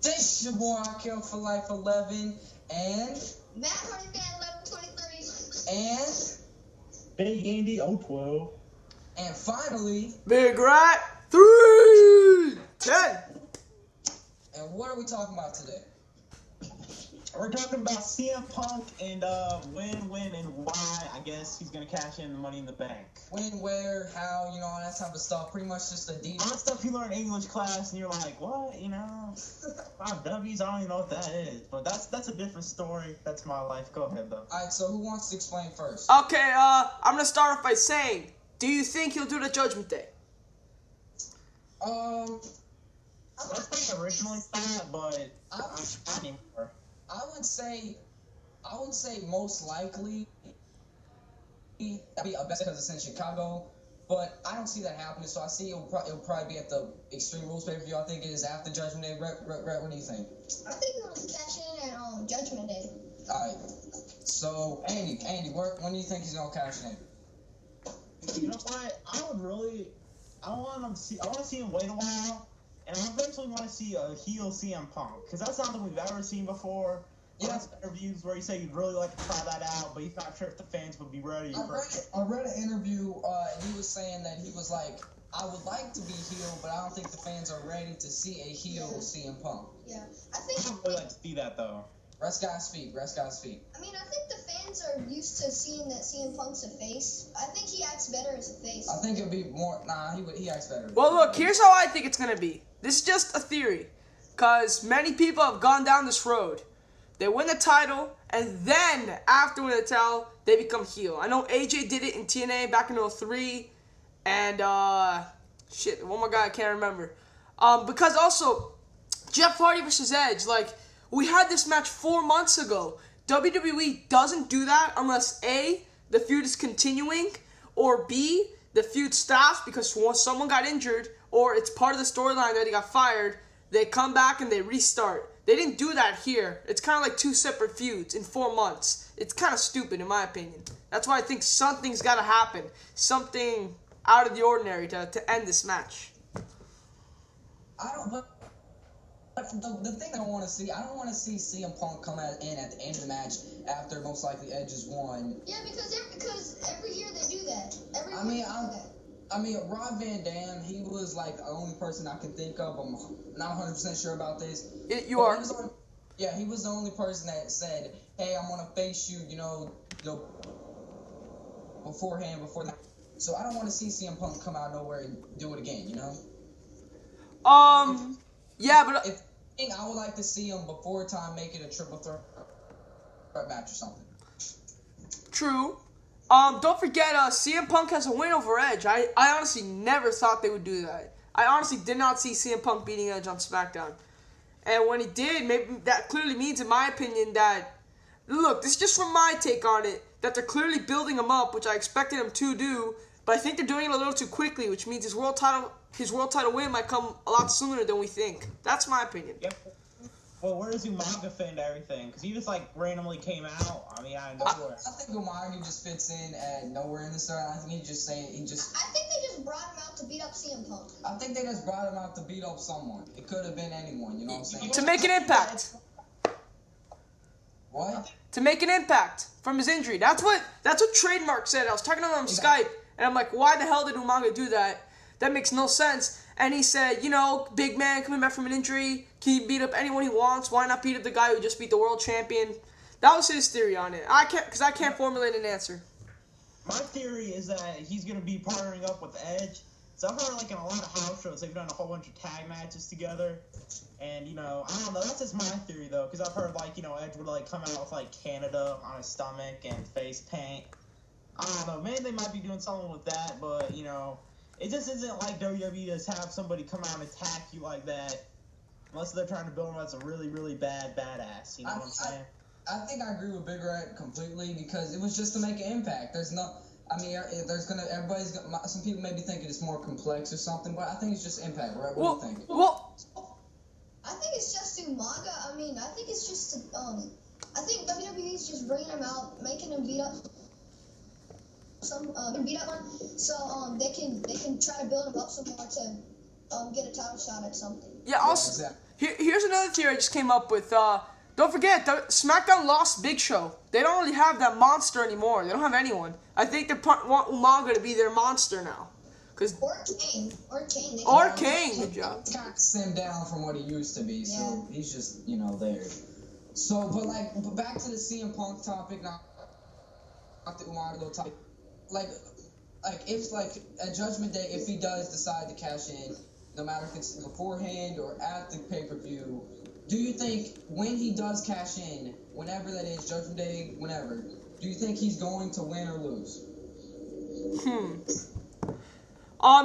This your boy, I Kill for Life 11, and Matt Honeyman 1123, and Big Andy 012. and finally, Big Rat 310. And what are we talking about today? We're talking about CM Punk and when, and why I guess he's gonna cash in the Money in the Bank. When, where, how, all that type of stuff. Pretty much just the details. All that stuff you learn in English class, and you're like, what? 5 W's, I don't even know what that is. But that's a different story. That's my life. Go ahead, though. Alright, so who wants to explain first? Okay, I'm gonna start off by saying, do you think he'll do the Judgment Day? That's what I originally thought, but I'm not anymore. I would say most likely that'd be a best because it's in Chicago, but I don't see that happening. So I see it'll probably be at the Extreme Rules pay-per-view. I think it is after Judgment Day. Rhett, what do you think? I think we're gonna cash in at Judgment Day. All right. So Andy, when do you think he's gonna cash in? You know what? I want to see him wait a while. And I eventually want to see a heel CM Punk, because that's something we've ever seen before. Yeah. Interviews where you say you'd really like to try that out, but he's not sure if the fans would be ready. I read an interview, and he was saying that he was like, I would like to be heel, but I don't think the fans are ready to see a heel CM Punk. Yeah, I don't really like to see that, though. Rest guy's feet. I mean, I think the fans are used to seeing that CM Punk's a face. I think he acts better as a face. I think it'd be more, he acts better. Well, look, here's how I think it's gonna be. This is just a theory, because many people have gone down this road. They win the title, and then after winning the title, they become heel. I know AJ did it in TNA back in 2003, and one more guy I can't remember. Because also, Jeff Hardy versus Edge, we had this match 4 months ago. WWE doesn't do that unless A, the feud is continuing, or B, the feud stops because someone got injured, or it's part of the storyline that he got fired. They come back and they restart. They didn't do that here. It's kind of like 2 separate feuds in 4 months. It's kind of stupid in my opinion. That's why I think something's got to happen. Something out of the ordinary to end this match. But the thing I don't want to see CM Punk come in at the end of the match after most likely Edge has won. Yeah, because every year they do that. I mean, Rob Van Dam, he was the only person I can think of. I'm not 100% sure about this. You are. He was the only person that said, "Hey, I'm gonna face you," beforehand, before that. So I don't want to see CM Punk come out of nowhere and do it again, Yeah, but I would like to see him before time make it a triple threat match or something. True. Don't forget, CM Punk has a win over Edge. I honestly never thought they would do that. I honestly did not see CM Punk beating Edge on SmackDown. And when he did, maybe that clearly means, in my opinion, that, look, this is just from my take on it, that they're clearly building him up, which I expected him to do, but I think they're doing it a little too quickly, which means his world title win might come a lot sooner than we think. That's my opinion. Yep. Well, where does Umaga fit into everything? Because he just randomly came out. I mean, out of nowhere. I think Umaga just fits in at nowhere in the story. I think I think they just brought him out to beat up CM Punk. I think they just brought him out to beat up someone. It could have been anyone. You know what I'm saying? To make an impact. What? To make an impact from his injury. That's what Trademark said. I was talking to him on Skype, and I'm like, why the hell did Umaga do that? That makes no sense. And he said, big man coming back from an injury, can he beat up anyone he wants? Why not beat up the guy who just beat the world champion? That was his theory on it. I can't formulate an answer. My theory is that he's going to be partnering up with Edge. So I've heard in a lot of house shows they've done a whole bunch of tag matches together. And, I don't know, that's just my theory, though, because I've heard, Edge would, come out with, Canada on his stomach and face paint. I don't know, maybe they might be doing something with that, but, it just isn't like WWE just have somebody come out and attack you like that, unless they're trying to build him as a really, really badass. You know what I'm saying? I think I agree with Big Red completely because it was just to make an impact. Some people may be thinking it's more complex or something, but I think it's just impact. Right? What do you think? Well, I think it's just Umaga. I mean, I think it's just I think WWE's just bringing him out, making him beat up one, so they can try to build him up some more to get a title shot at something. Yeah. Also, Here's another theory I just came up with. Don't forget, SmackDown lost Big Show. They don't really have that monster anymore. They don't have anyone. I think they want Umaga to be their monster now. Or Kane. Or Kane. Good job. He's kind of slimmed down from what he used to be, so he's just, there. So, but back to the CM Punk topic, not the Umaga topic. If at Judgment Day, if he does decide to cash in, no matter if it's beforehand or at the pay-per-view, do you think when he does cash in, whenever that is, Judgment Day, whenever, do you think he's going to win or lose?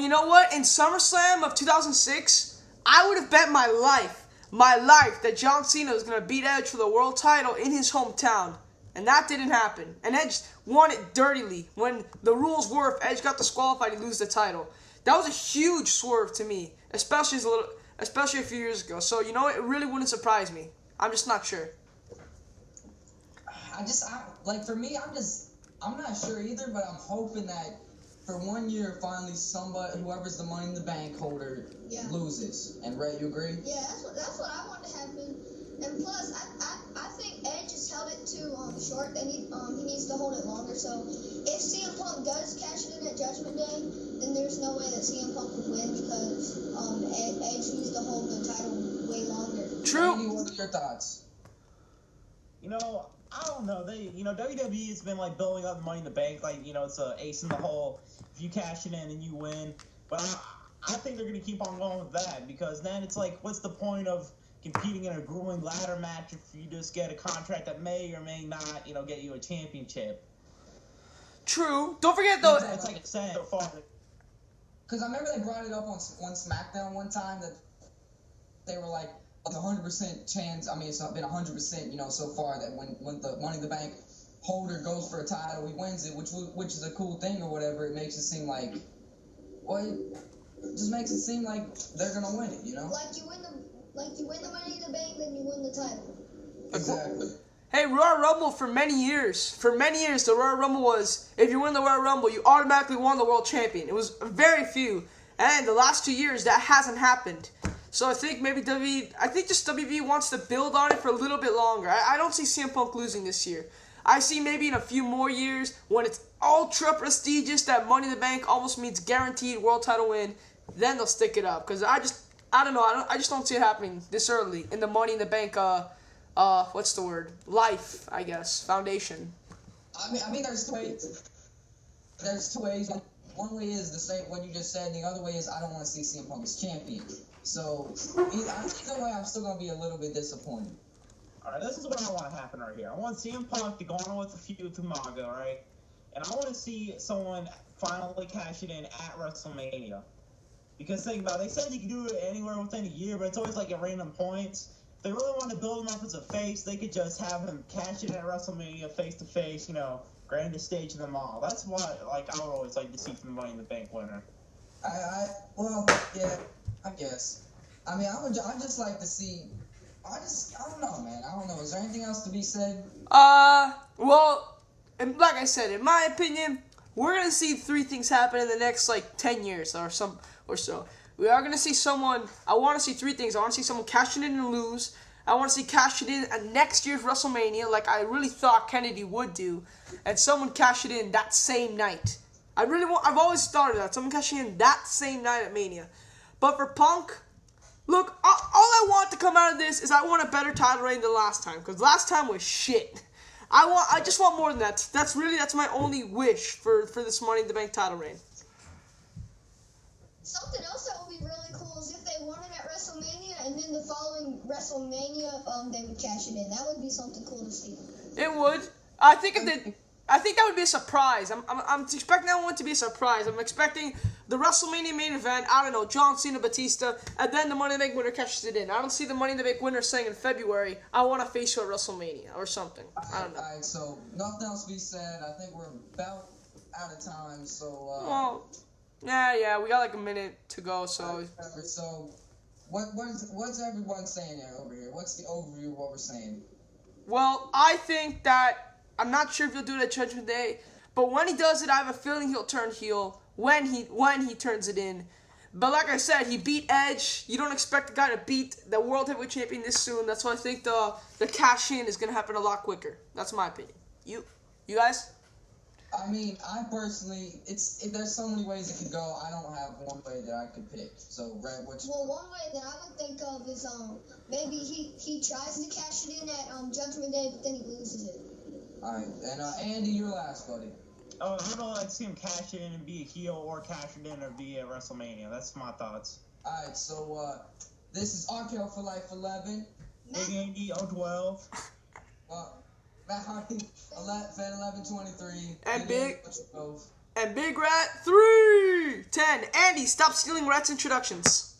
You know what? In SummerSlam of 2006, I would have bet my life, that John Cena was going to beat Edge for the world title in his hometown. And that didn't happen. And Edge won it dirtily when the rules were if Edge got disqualified, he'd lose the title. That was a huge swerve to me, especially a few years ago. So, you know, it really wouldn't surprise me. I'm just not sure. For me, I'm not sure either, but I'm hoping that for 1 year, finally whoever's the Money in the Bank holder loses. And Ray, you agree? Yeah, that's what I want to happen. And plus, I think Edge has held it too short, and he needs to hold it longer. So if CM Punk does cash it in at Judgment Day, then there's no way that CM Punk would win because Edge needs to hold the title way longer. True. Andy, what are your thoughts? I don't know. WWE has been building up the Money in the Bank, it's a ace in the hole. If you cash it in and you win, but I think they're gonna keep on going with that because then it's what's the point of competing in a grueling ladder match if you just get a contract that may or may not, get you a championship. True. Don't forget though. It's like a saying so far. Because I remember they brought it up on SmackDown one time that they were like, a 100% chance. I mean, it's been 100%, so far that when the Money in the Bank holder goes for a title, he wins it, which is a cool thing or whatever. It makes it seem like, it just makes it seem like they're gonna win it, Like you win the Money in the Bank, then you win the title. Exactly. Hey, Royal Rumble for many years, the Royal Rumble was, if you win the Royal Rumble, you automatically won the world champion. It was very few, and the last 2 years, that hasn't happened. So I think maybe WWE wants to build on it for a little bit longer. I don't see CM Punk losing this year. I see maybe in a few more years, when it's ultra prestigious, that Money in the Bank almost means guaranteed world title win, then they'll stick it up. Because I don't know, I just don't see it happening this early in the Money in the Bank, what's the word? Life, I guess, foundation. I mean, there's two ways. There's two ways. One way is the same what you just said, and the other way is I don't want to see CM Punk as champion. So, either way, I'm still going to be a little bit disappointed. Alright, this is what I want to happen right here. I want CM Punk to go on with a feud with Umaga, right? And I want to see someone finally cash it in at WrestleMania. Because think about it, they said you can do it anywhere within a year, but it's always at random points. If they really want to build him up as a face, they could just have him cash it at WrestleMania face-to-face, grandest stage of them all. That's what, I would always like to see from the Money in the Bank winner. I guess. I mean, I'd just like to see. I don't know, man. I don't know. Is there anything else to be said? Well, and like I said, in my opinion, we're gonna see three things happen in the next 10 years or so. We are gonna see someone. I want to see three things. I want to see someone cash it in and lose. I want to see cash it in at next year's WrestleMania, like I really thought Kennedy would do, and someone cash it in that same night. I've always thought of that. Someone cashing in that same night at Mania. But for Punk, look, all I want to come out of this is I want a better title reign than last time, because last time was shit. I just want more than that. That's my only wish for this Money in the Bank title reign. Something else that would be really cool is if they won it at WrestleMania and then the following WrestleMania, they would cash it in. That would be something cool to see. It would. I think that would be a surprise. I'm expecting that one to be a surprise. I'm expecting the WrestleMania main event, I don't know, John Cena, Batista, and then the Money in the Bank winner cashes it in. I don't see the Money in the Bank winner saying in February, I want to face you at WrestleMania or something. I don't know. Alright, so nothing else to be said. I think we're about out of time, so... Well, yeah, we got a minute to go, so... So, what's everyone saying over here? What's the overview of what we're saying? Well, I think that... I'm not sure if he'll do it at Judgment Day, but when he does it, I have a feeling he'll turn heel when he turns it in. But like I said, he beat Edge. You don't expect a guy to beat the World Heavyweight Champion this soon. That's why I think the cash-in is going to happen a lot quicker. That's my opinion. You guys? I mean, I personally, there's so many ways it could go. I don't have one way that I could pick. So, Red, which? Well, one way that I would think of is maybe he tries to cash it in at Judgment Day, but then he loses it. All right, and Andy, you're last, buddy. Oh, I don't like to see him cash it in and be a heel, or cash it in or be at WrestleMania. That's my thoughts. All right, so this is RKO for Life 11. Big Andy 012. Matt Hardy, Fan 1123. And Big Rat 310. Andy, stop stealing Rat's introductions.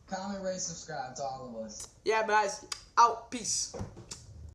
Comment, rate, subscribe to all of us. Yeah, guys. Out. Peace.